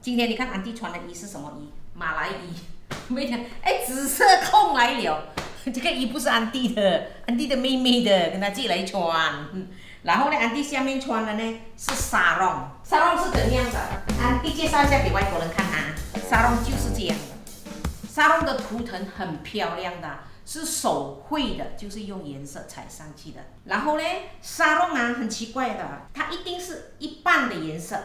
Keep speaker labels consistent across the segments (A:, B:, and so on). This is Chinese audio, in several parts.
A: 今天你看安迪穿的衣是什么衣？马来衣。没讲，哎，紫色空来了。这个衣不是安迪的，安迪的妹妹的，跟他自己来穿。然后呢，安迪下面穿的呢是沙龙，沙龙是怎样的？安迪介绍一下给外国人看啊，沙龙就是这样的。沙龙的图腾很漂亮的，是手绘的，就是用颜色彩上去的。然后呢，沙龙啊很奇怪的，它一定是一半的颜色，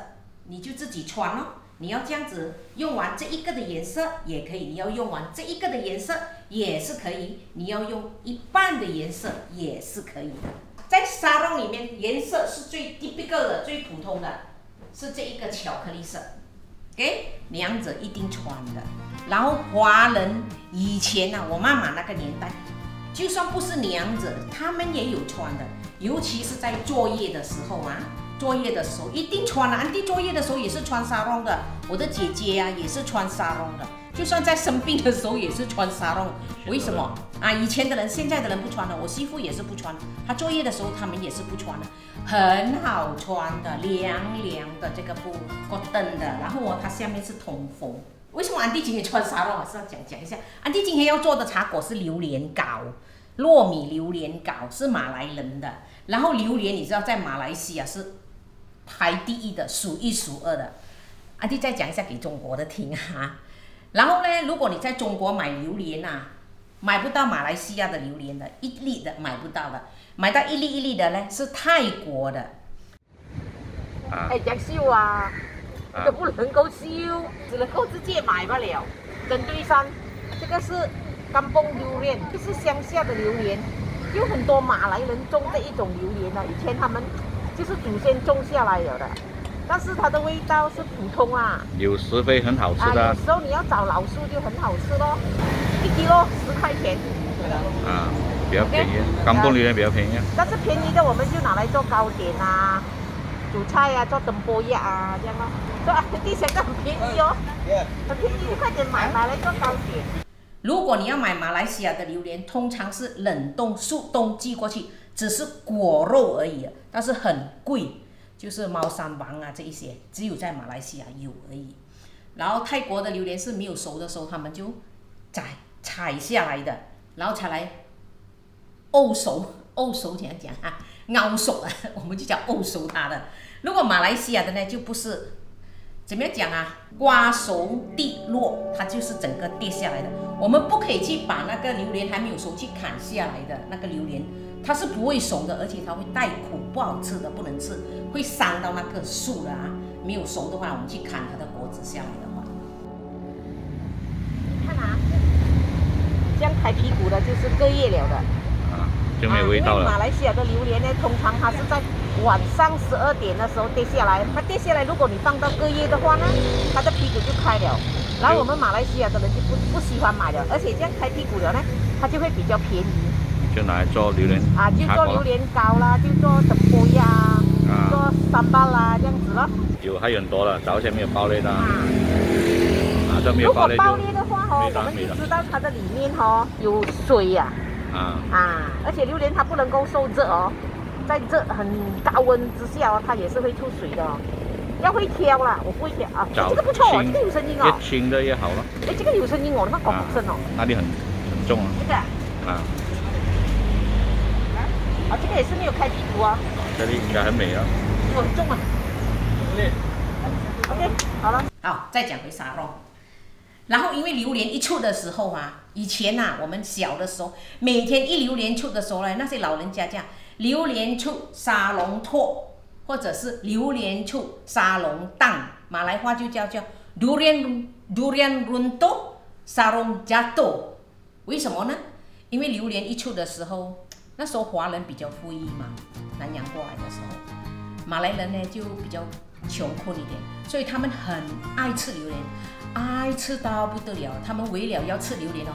A: 你就自己穿哦。你要这样子用完这一个的颜色也可以，你要用完这一个的颜色也是可以，你要用一半的颜色也是可以的。在沙龙里面，颜色是最 typical 的、最普通的，是这一个巧克力色。OK， 两者一定穿的。然后华人以前啊，我妈妈那个年代，就算不是娘子，他们也有穿的，尤其是在作业的时候啊。作业的时候一定穿了，安迪作业的时候也是穿沙龙的，我的姐姐啊也是穿沙龙的，就算在生病的时候也是穿沙龙。为什么啊？以前的人，现在的人不穿了，我媳妇也是不穿，她作业的时候他们也是不穿的，很好穿的，凉凉的这个布，cotton的，然后它下面是通风。为什么安迪今天穿沙龙？我是要讲一下，安迪今天要做的茶果是榴莲糕，糯米榴莲糕是马来人的，然后榴莲你知道在马来西亚是排第一的，数一数二的。安迪再讲一下给中国的听哈。然后呢，如果你在中国买榴莲啊，买不到马来西亚的榴莲的，一粒的买不到的，买到一粒一粒的呢是泰国的。哎，讲修啊，这个不能够修，只能够直接买罢了。针对上，这个是甘榜榴莲，就是乡下的榴莲，有很多马来人种这一种榴莲呢，以前他们就是祖先种下来了的，但是它的味道是普通啊，
B: 有时会很好吃的。
A: 有时候你要找老树就很好吃咯，1 kg10块钱。
B: 啊，比较便宜，甘榜榴莲比较便宜。
A: 但是便宜的我们就拿来做糕点啊，煮菜啊，做灯波鸭啊这样咯。说啊，地想个很便宜哦，很便宜，就快点买来做糕点。如果你要买马来西亚的榴莲，通常是冷冻速冻寄过去。只是果肉而已，但是很贵，就是猫山王啊这一些，只有在马来西亚有而已。然后泰国的榴莲是没有熟的时候，他们就采下来的，然后才来沤熟怎样讲啊？熬熟啊，我们就叫沤熟它的。如果马来西亚的呢，就不是怎么样讲啊？瓜熟蒂落，它就是整个跌下来的。我们不可以去把那个榴莲还没有熟去砍下来的那个榴莲。它是不会熟的，而且它会带苦，不好吃的，不能吃，会伤到那棵树的啊。没有熟的话，我们去砍它的果子下来的话，你看啊，这样抬屁股的就是隔夜了的
B: 啊，就没有味道了。
A: 因为马来西亚的榴莲呢，通常它是在晚上12点的时候跌下来，它跌下来，如果你放到隔夜的话呢，它的屁股就开了。然后我们马来西亚的人就不喜欢买了，而且这样开屁股了呢，它就会比较便宜。
B: 就拿来做榴莲
A: 啊，就做榴莲糕啦，就做灯波鸭啊，做三巴啦这样子咯。
B: 还有很多了，早前没有爆裂的啊，这没有爆裂。
A: 如果爆裂的话哦，我们就知道它的里面哦有水呀。而且榴莲它不能够受热哦，在热很高温之下哦，它也是会出水的哦。要会挑啦，我不会挑啊。这个不错哦，这个有声音哦。
B: 越轻的越好了。
A: 哎，这个有声音哦，你看广声哦。
B: 那里很重啊。
A: 这个啊。这个也是没有开屁股啊。
B: 这里应该很美啊。
A: 很重啊。OK， 好了。好，再讲回沙龙。然后因为榴莲一出的时候啊，以前啊，我们小的时候，每天一榴莲出的时候呢，那些老人家讲榴莲出沙龙托，或者是榴莲出沙龙档，马来话就叫durian runtuh sarong jatuh。为什么呢？因为榴莲一出的时候。那时候华人比较富裕嘛，南洋过来的时候，马来人呢就比较穷困一点，所以他们很爱吃榴莲，爱吃到不得了。他们为了要吃榴莲哦，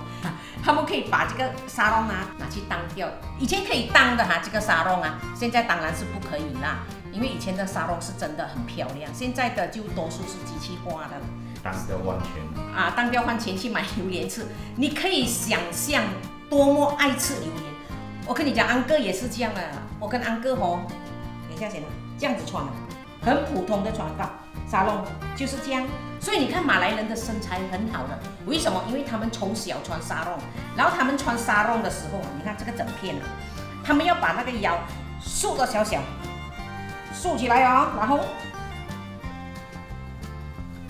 A: 他们可以把这个沙龙啊拿去当掉。以前可以当的哈，这个沙龙啊，现在当然是不可以啦，因为以前的沙龙是真的很漂亮，现在的就多数是机器化的。
B: 当掉换钱
A: 啊，当掉换钱去买榴莲吃，你可以想象多么爱吃榴莲。我跟你讲，安哥也是这样的。我跟安哥吼，等一下先，这样子穿的，很普通的穿法，沙龙就是这样。所以你看马来人的身材很好的，为什么？因为他们从小穿沙龙，然后他们穿沙龙的时候，你看这个整片啊，他们要把那个腰束得小小，束起来哦，然后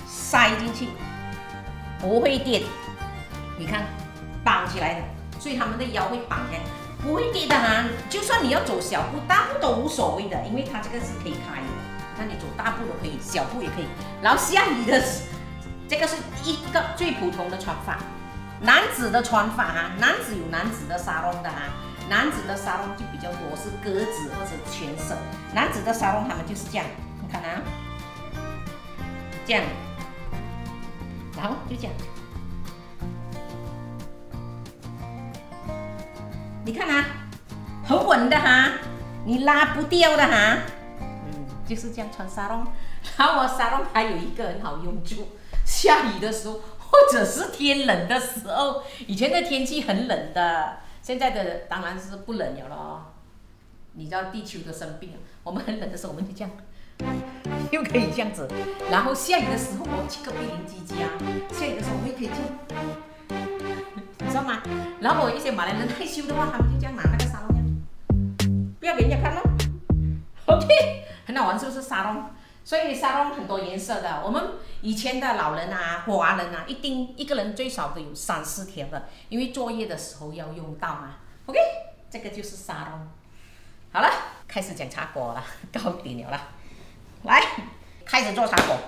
A: 塞进去，不会跌。你看绑起来的，所以他们的腰会绑起来，不会跌的哈。就算你要走小步、大步都无所谓的，因为它这个是可以开的。那你走大步都可以，小步也可以。然后下雨的，这个是一个最普通的穿法。男子的穿法哈，男子有男子的沙龙的哈，男子的沙龙就比较多是格子或者全色。男子的沙龙他们就是这样，你看啊，这样，然后就这样，你看啊，很稳的哈，你拉不掉的哈。就是这样穿沙龙，然后沙龙还有一个很好用处，下雨的时候或者是天冷的时候，以前的天气很冷的，现在的当然是不冷了咯。你知道地球都生病了，我们很冷的时候我们就这样，又可以这样子，然后下雨的时候我去隔壁邻居家，下雨的时候我们也可以这样，你知道吗？然后一些马来人害羞的话，他们就这样拿那个沙龙这样，不要给人家看咯。OK。很好玩，是不是沙龙？所以沙龙很多颜色的。我们以前的老人啊、华人啊，一定一个人最少都有3、4条的，因为作业的时候要用到嘛。OK， 这个就是沙龙。好了，开始讲茶果了，到点了啦。来，开始做茶果。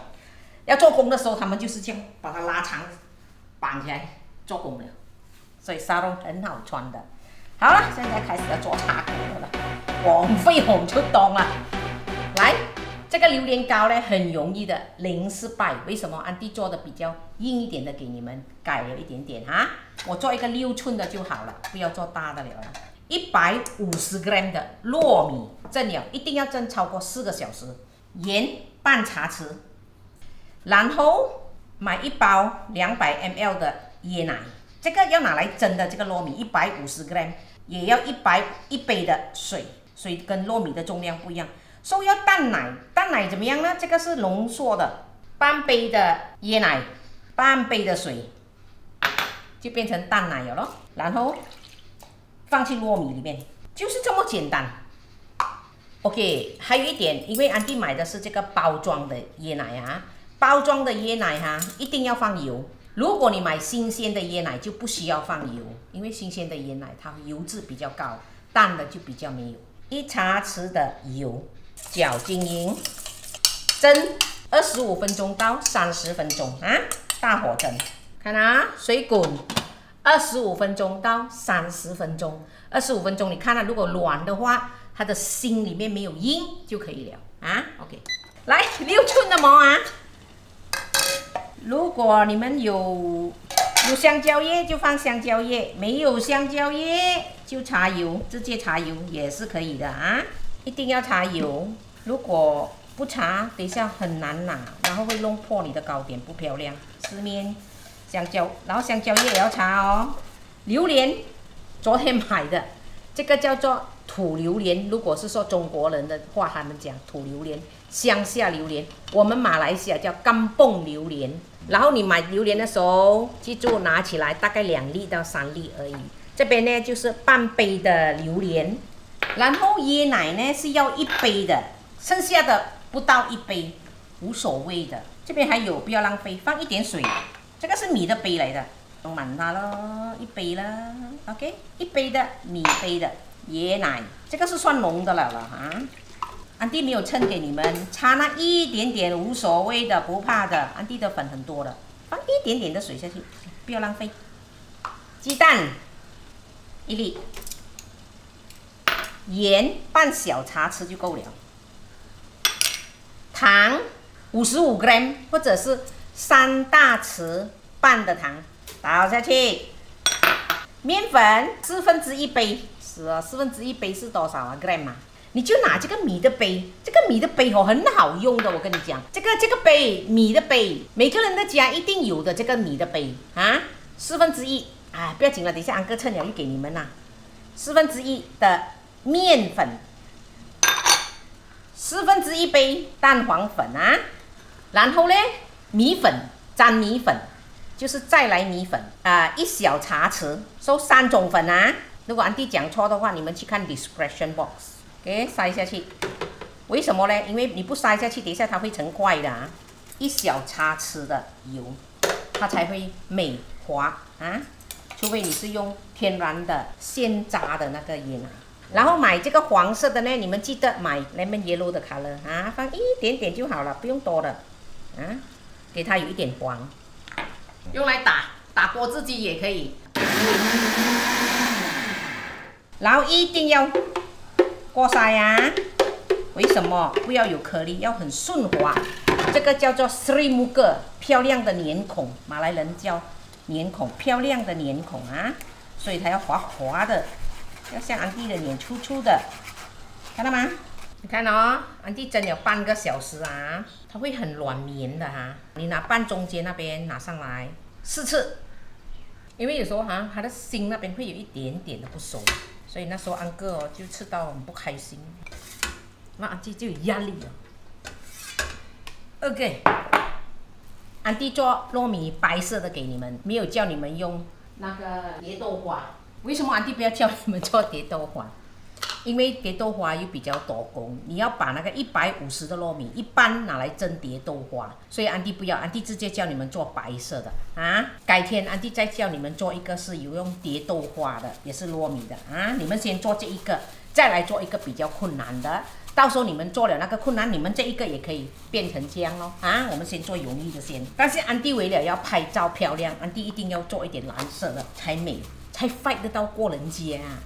A: 要做工的时候，他们就是这样把它拉长、绑起来做工了。所以沙龙很好穿的。好了，现在开始要做茶果了，王飞鸿就懂了。来，这个榴莲糕呢很容易的，零失败。为什么？安迪做的比较硬一点的给你们改了一点点哈。我做一个6寸的就好了，不要做大的了。150 gram 的糯米蒸了，一定要蒸超过4个小时。盐半茶匙，然后买1包200 ml 的椰奶，这个要拿来蒸的这个糯米150 gram， 也要1杯的水，水跟糯米的重量不一样。所以要淡奶，淡奶怎么样呢？这个是浓缩的，半杯的椰奶，半杯的水，就变成淡奶了咯。然后放进糯米里面，就是这么简单。OK， 还有一点，因为安迪买的是这个包装的椰奶啊，包装的椰奶哈，一定要放油。如果你买新鲜的椰奶，就不需要放油，因为新鲜的椰奶它油脂比较高，淡的就比较没有。1茶匙的油。搅均匀，蒸25分钟到30分钟啊，大火蒸。看啊，水滚25分钟到30分钟。25分钟，你看啊，如果软的话，它的心里面没有阴就可以了啊。OK， 来6寸的膜啊。如果你们有香蕉叶就放香蕉叶，没有香蕉叶就茶油，直接茶油也是可以的啊。一定要擦油，如果不擦，等一下很难拿，然后会弄破你的糕点，不漂亮。四面香蕉，然后香蕉叶也要擦哦。榴莲，昨天买的，这个叫做土榴莲。如果是说中国人的话，他们讲土榴莲、乡下榴莲，我们马来西亚叫甘蹦榴莲。然后你买榴莲的时候，记住拿起来大概2粒到3粒而已。这边呢就是半杯的榴莲。然后椰奶呢是要1杯的，剩下的不到1杯，无所谓的。这边还有，不要浪费，放一点水。这个是米的杯来的，装满它咯，1杯啦 ，OK， 1杯的米杯的椰奶，这个是算浓的了哈。安迪没有称给你们，差那一点点无所谓的，不怕的。安迪的粉很多的，放一点点的水下去，不要浪费。鸡蛋1粒。盐半小茶匙就够了，糖55 gram 或者是3大匙半的糖倒下去，面粉1/4杯，是啊，1/4杯是多少啊 gram 啊？你就拿这个米的杯，这个米的杯哦很好用的，我跟你讲，这个杯米的杯，每个人的家一定有的这个米的杯啊，1/4，哎，不要紧了，等一下安哥称了又给你们啦，1/4的。面粉1/4杯蛋黄粉啊，然后呢米粉沾米粉，就是再来米粉1小茶匙，收3种粉啊。如果安迪讲错的话，你们去看 description box， 给塞下去。为什么呢？因为你不塞下去，等一下它会成块的啊。1小茶匙的油，它才会美滑啊。除非你是用天然的现榨的那个盐啊。然后买这个黄色的呢，你们记得买 lemon yellow 的 color 啊，放一点点就好了，不用多的啊，给它有一点黄，用来打锅自己也可以。然后一定要过筛啊，为什么？不要有颗粒，要很顺滑。这个叫做 Sri Muka， 漂亮的脸孔，马来人叫脸孔，漂亮的脸孔啊，所以它要滑滑的。要像安迪的脸粗粗的，看到吗？你看哦，安迪蒸了半个小时啊，它会很软绵的哈。你拿半中间那边拿上来试吃，因为有时候哈，它的心那边会有一点点的不熟，所以那时候安哥哦就吃到很不开心，那安迪就有压力了。OK， 安迪做糯米白色的给你们，没有叫你们用那个蝶豆花。为什么安迪不要教你们做蝶豆花？因为蝶豆花又比较多工，你要把那个150的糯米一般拿来蒸蝶豆花，所以安迪不要，安迪直接教你们做白色的啊。改天安迪再教你们做一个是有用蝶豆花的，也是糯米的啊。你们先做这一个，再来做一个比较困难的。到时候你们做了那个困难，你们这一个也可以变成这样咯啊。我们先做容易的先，但是安迪为了要拍照漂亮，安迪一定要做一点蓝色的才美。才 fight 得到過人家啊！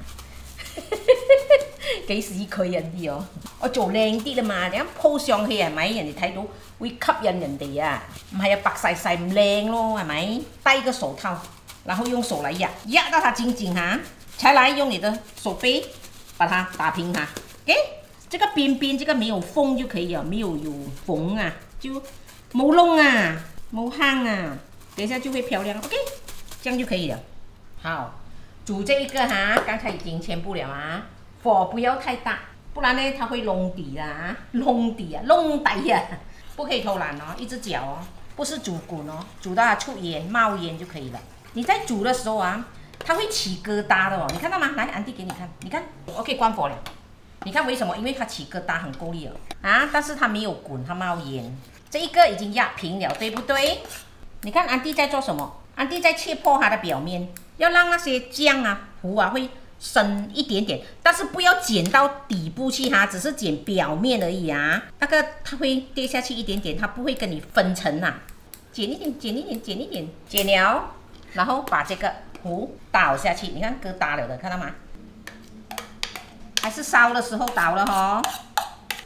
A: 幾時佢人啲哦？我做靚啲啦嘛，你一鋪上去係咪？人哋睇到會吸引人哋啊！唔係啊，白晒晒唔靚咯，係咪？戴個手套，然後用手來壓，壓到它緊緊哈，才來用你的手背把它打平它。OK， 這個邊邊這個沒有縫就可以了，沒有縫啊，就冇窿啊，冇坑啊，等一下就會漂亮。OK， 這樣就可以了。好。煮这一个哈，刚才已经全部了啊，火不要太大，不然呢它会弄底啦，弄底啊，不可以偷懒哦，一直搅哦，不是煮滚哦，煮到它出烟冒烟就可以了。你在煮的时候啊，它会起疙瘩的哦，你看到吗？来，安迪给你看，你看 ，OK， 关火了。你看为什么？因为它起疙瘩很够力了啊，但是它没有滚，它冒烟。这一个已经压平了，对不对？你看安迪在做什么？安迪在切破它的表面。要让那些酱啊、糊啊会深一点点，但是不要剪到底部去哈，只是剪表面而已啊。那个它会跌下去一点点，它不会跟你分层呐。剪一点，剪一点，剪一点，剪了，然后把这个糊倒下去，你看疙瘩了的，看到吗？还是烧的时候倒了哈。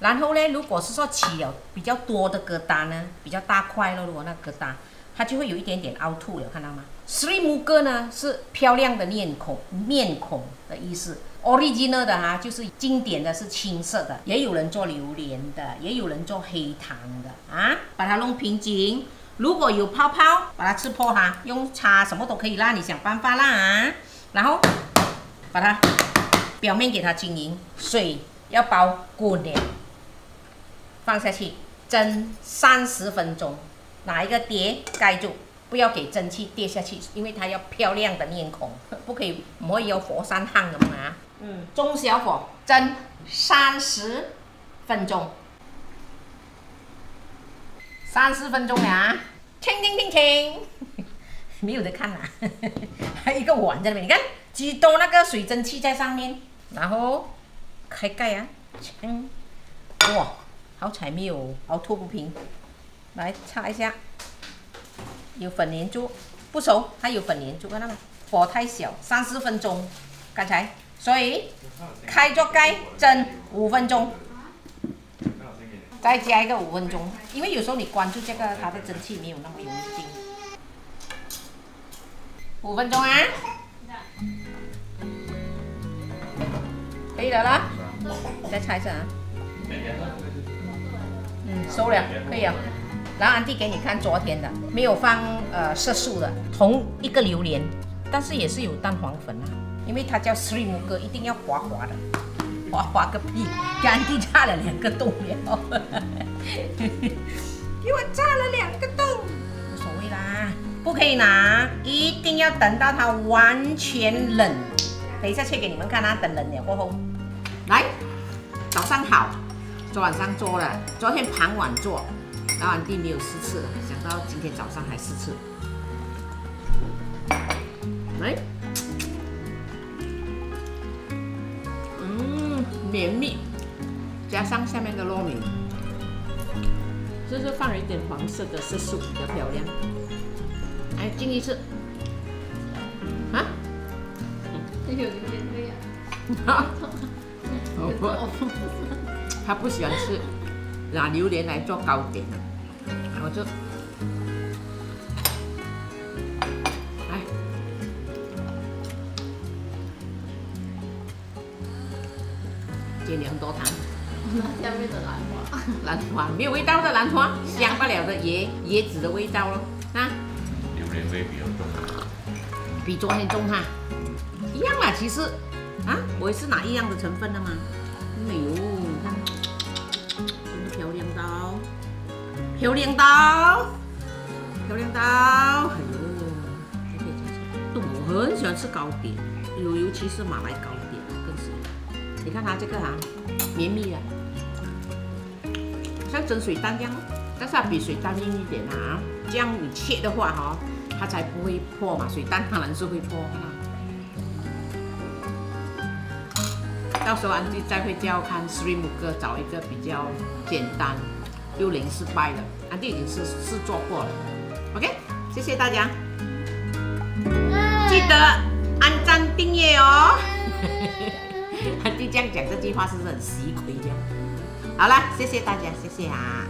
A: 然后呢，如果是说起了比较多的疙瘩呢，比较大块了，如果那疙瘩，它就会有一点点凹凸了，看到吗？Sri Muka 呢是漂亮的面孔的意思 ，original 的哈就是经典的是青色的，也有人做榴莲的，也有人做黑糖的啊，把它弄平紧。如果有泡泡，把它吃破哈，用叉什么都可以啦，你想办法啦啊。然后把它表面给它均匀，水要包滚点，放下去蒸30分钟，拿一个碟盖住。不要给蒸汽跌下去，因为它要漂亮的面孔，不可以唔可以有火山烫的嘛。中小火蒸30分钟，30分钟了，停停停停，没有得看啦，还有一个碗在那边，你看几多那个水蒸气在上面，然后开盖啊，哇，好彩没有凹凸不平，来擦一下。有粉粘住，不熟，它有粉粘住，看到吗？火太小，30分钟，刚才，所以开着盖蒸5分钟，再加一个5分钟，因为有时候你关住这个，它的蒸汽没有那么容易进。5分钟啊，可以了啦，再擦一下啊，熟了，可以了。然后安迪给你看昨天的，没有放色素的，同一个榴莲，但是也是有蛋黄粉啊，因为它叫 Sri Muka， 一定要滑滑的，滑滑个屁！给安迪炸了2个洞了，给我炸了2个洞，无所谓啦。不可以拿，一定要等到它完全冷。等一下切给你们看啊，等冷了过后。来，早上好，昨晚上做了，昨天傍晚做，然后安迪没有试吃，想到今天早上还试吃。来，绵密，加上下面的糯米，就是放了一点黄色的色素，比较漂亮。来，进一次。啊？
C: 有榴莲味啊！
A: 他不喜欢吃，拿榴莲来做糕点，我就，来，加了很多糖。
C: 下面的兰花，
A: 兰花没有味道的兰花，香不了的椰子的味道咯，啊，
B: 榴莲味比较重，
A: 比昨天重哈，一样啦，其实，啊，我也是拿一样的成分的嘛，没有，你看，真的漂亮到，漂亮到，漂亮到，哎呦，我很喜欢吃糕点，尤其是马来糕点，更是，你看它这个啊，绵密的。像蒸水蛋这样，但是它比水蛋硬一点啊。这样你切的话哈，它才不会破嘛。水蛋当然是会破啊。到时候安迪再会教看 Sri Muka 找一个比较简单又零失败的，安迪已经是做过了。OK， 谢谢大家，记得按赞订阅哦。安迪这样讲这句话是不是很习亏这样？好了，谢谢大家，谢谢啊。